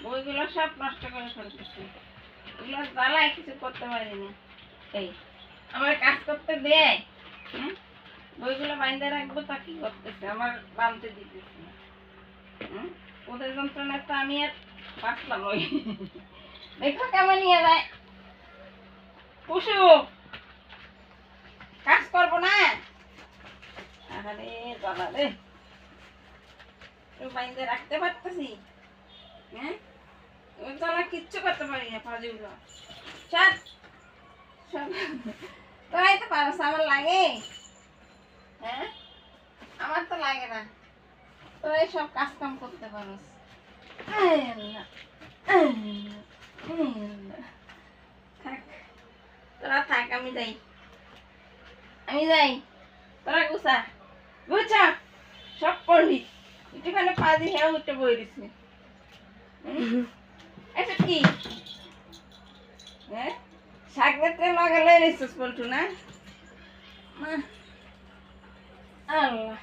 বইগুলো সব নষ্ট করে ফেলতেছি, ওগুলো জ্বালায় কিছু করতে পারি না। এই আমার কাজ করতে দেয়, হ্যাঁ, বইগুলো বাইন্দা রাখবো তা কি করতেছে, আমার বানতে দিতেছে না। ওদের যন্ত্রণা তো আমি আর বাঁচলাম। ওই দেখো কেমন নিয়ে যায় পশু, কাজ করবো না। আরে বাবা রে, বাইন্দে রাখতে পারতেছি, হ্যাঁ, জ্বালা কিচ্ছু করতে পারি না। পাজুগুলো সব সব তোরাই তো পারস, আমার লাগে? হ্যাঁ, আমার তো লাগে না, তোরাই সব কাজ কাম করতে পারস। থাক, তোরা থাক, আমি যাই, আমি যাই, তোরা গুছা গুছা সব করলি। একটুখানে পা দিয়ে হেও উঠে বই দিছি। এটা কি, হ্যাঁ, শাক রাত্রে লাগালে নিশ্চিস পল্টু না। আল্লাহ।